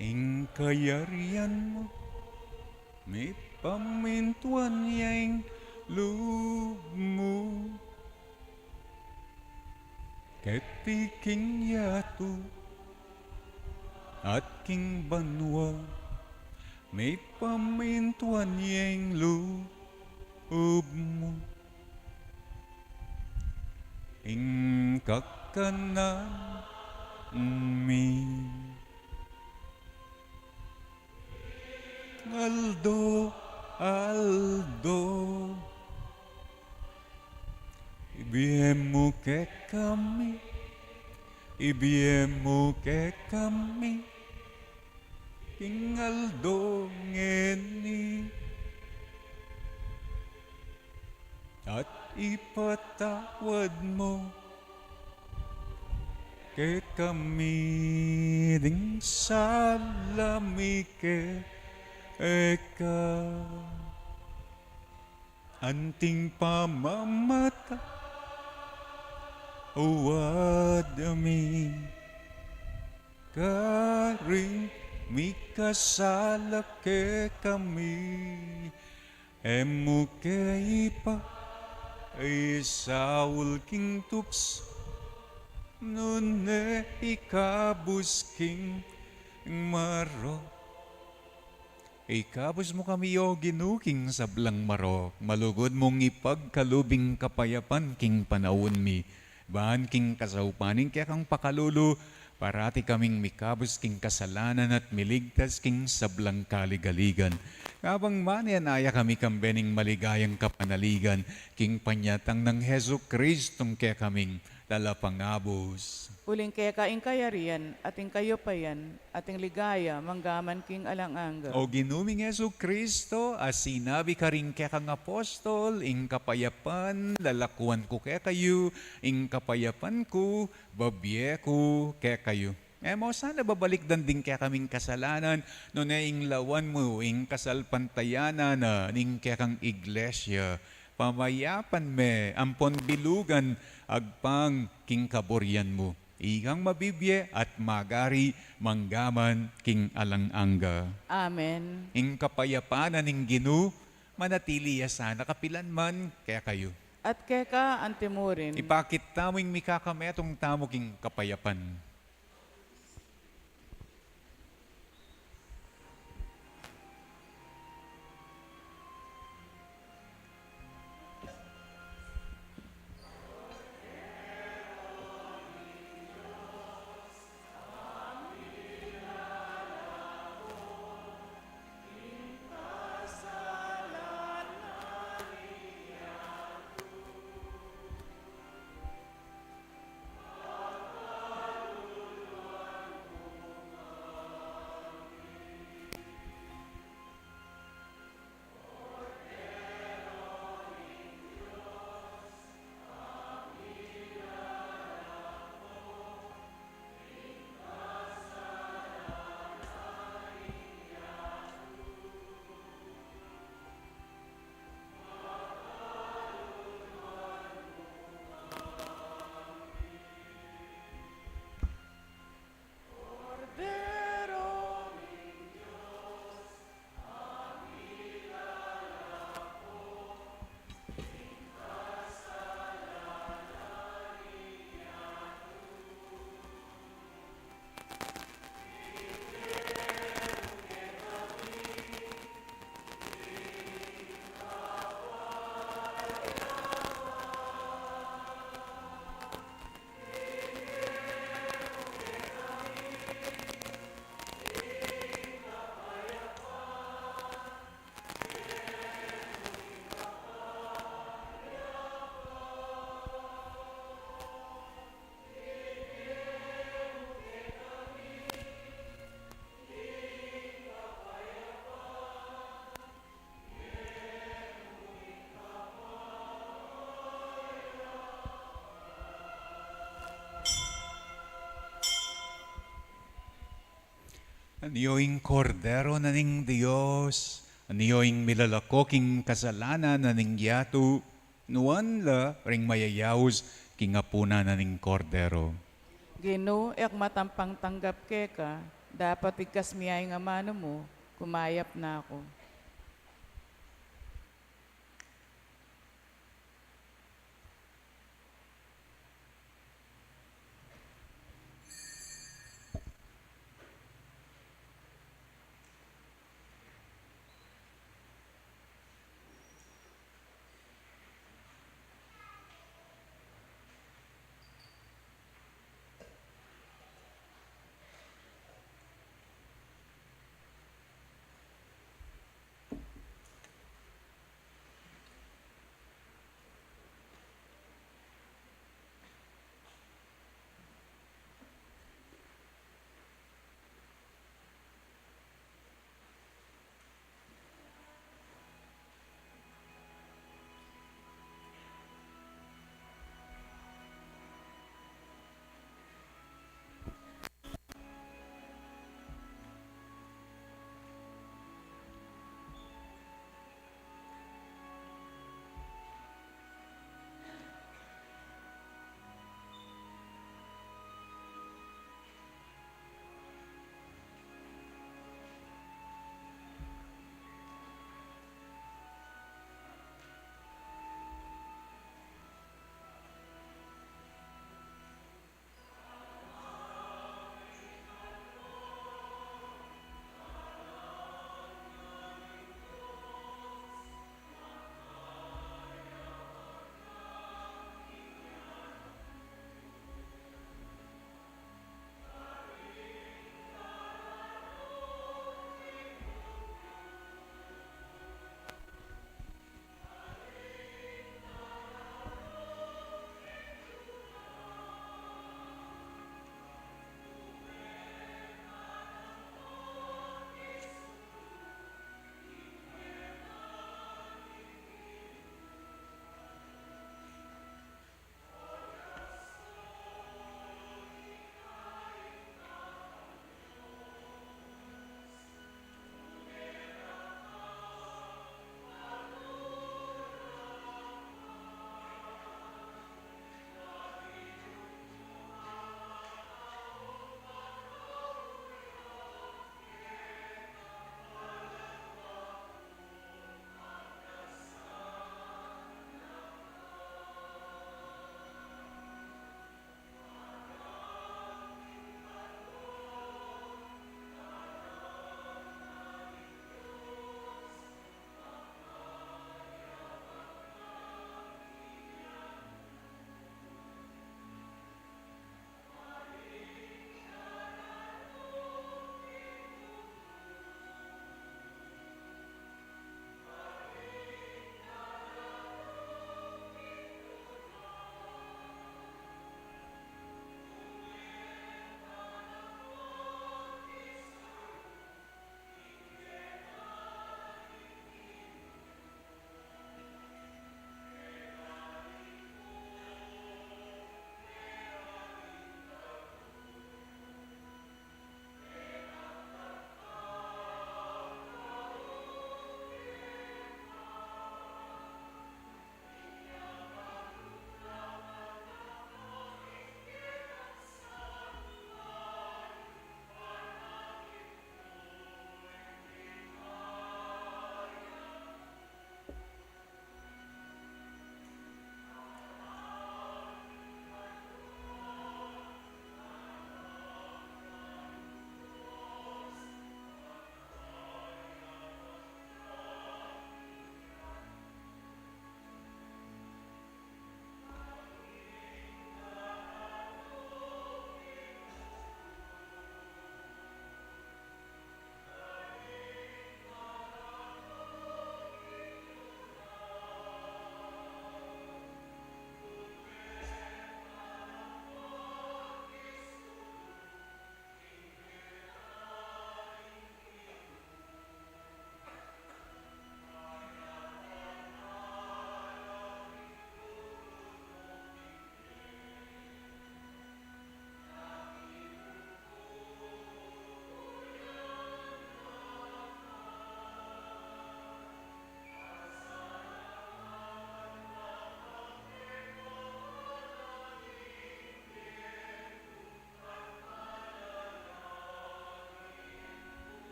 ing kayarian mo, may pamintuan yang loob mo. Ketiking yato, at king banwa, may pamintuan yang loob mo. Ing kakanan mi Aldo, Aldo, ibigay ke kami, ibigay ke kami, King Aldo ngeni, at ipatawad mo ke kami ding salami ke eka anting pamamata uwad mi karing mikasala ke kami emu kaipa, ay saul king tups, nune ikabus king maro. Ikabus mo kami o ginuking sablang maro, malugod mong ipagkalubing kapayapan king panawon mi, baan king kasaupaning kaya kang pakalulu, parati kaming mikabus king kasalanan at miligtas king sablang kaligaligan. Kabang manianaya kami kambening maligayang kapanaligan, king panyatang ng Heso Kristong kaya kaming lalapangabos. Uling kaya kaing kayarian, ating kayo pa yan, ating ligaya, manggaman king alanganga. O ginuming Heso Kristo, as sinabi ka rin kaya kang apostol, ing kapayapan, lalakuan ko kaya kayo, ing kapayapan ko, babye ko kaya kayo. Mo sana babalik din kaya kaming kasalanan, no na ing lawan mo, ing kasalpantayanan na, ing kaya kang iglesia, pamayapan me, ampon bilugan, agpang king kaboryan mo. Igang mabibye at magari manggaman king alanganga. Amen. Ing kapayapanan ning Ginu, manatili ya sana kapilan man kaya kayo. At keka antimurin. Ipakit taming mikakametong tamo king kapayapan. Aniyoing kordero na ning Diyos, aniyoing milalakoking kasalanan na ning yatu, nuan la ring mayayaws kingapuna na ning kordero. Gino, ek matampang tanggap keka, dapat ikas miyay nga mano mo, kumayap na ako.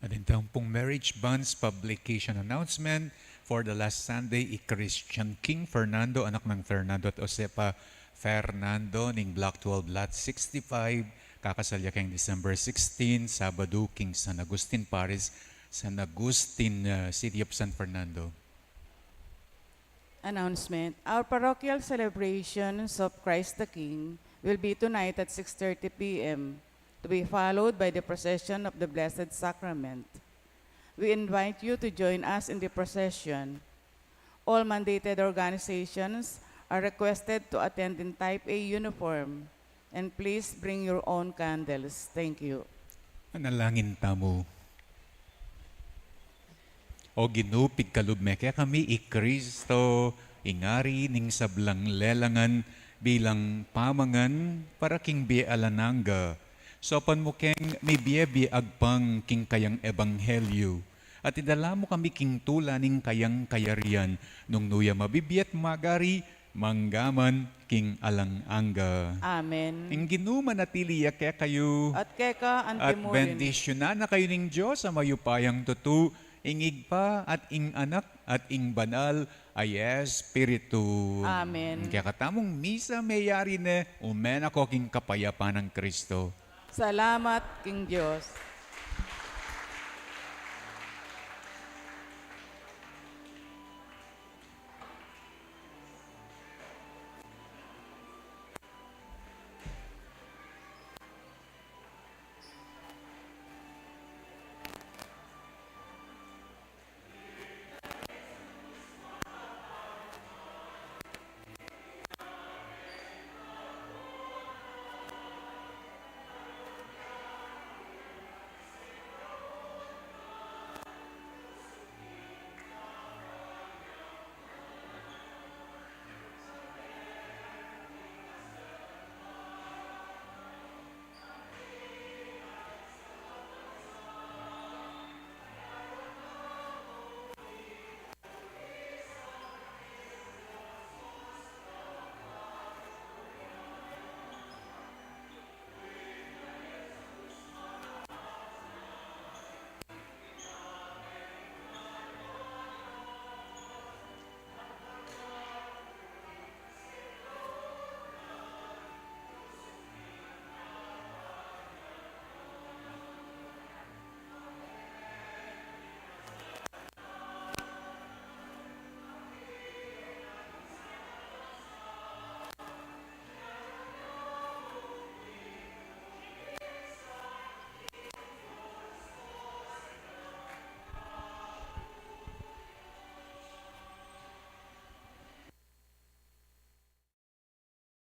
At itong pong marriage bonds publication announcement for the last Sunday, Christian King Fernando, anak ng Fernando at Josepa Fernando, ning Block 12, Lot 65, kakasalya kayong December 16, Sabado, King San Agustin Paris, San Agustin, City of San Fernando. Announcement. Our parochial celebrations of Christ the King will be tonight at 6:30 p.m. to be followed by the procession of the Blessed Sacrament. We invite you to join us in the procession. All mandated organizations are requested to attend in Type A uniform, and please bring your own candles. Thank you. Analangin tamo. O ginupig kalubme, kaya kami Kristo ingari ning sablang lelangan bilang pamangan para king bialananga. So pan mo keng may biyabi agpang king kayang ebanghelyo. At idala mo kami king tula ning kayang kayarian nung nuya mabibiyat magari manggaman king alang-anga. Amen. Ing ginuman at iliya kaya kayo At keka at antimurin. bendisyonan na kayo ning Diyos sa mayupayang tutu, ingig pa at ing anak at ing banal ay Espiritu. Amen. Kaya katamong misa mayari na umen ako king kapayapaan ng Kristo. Salamat, King Diyos.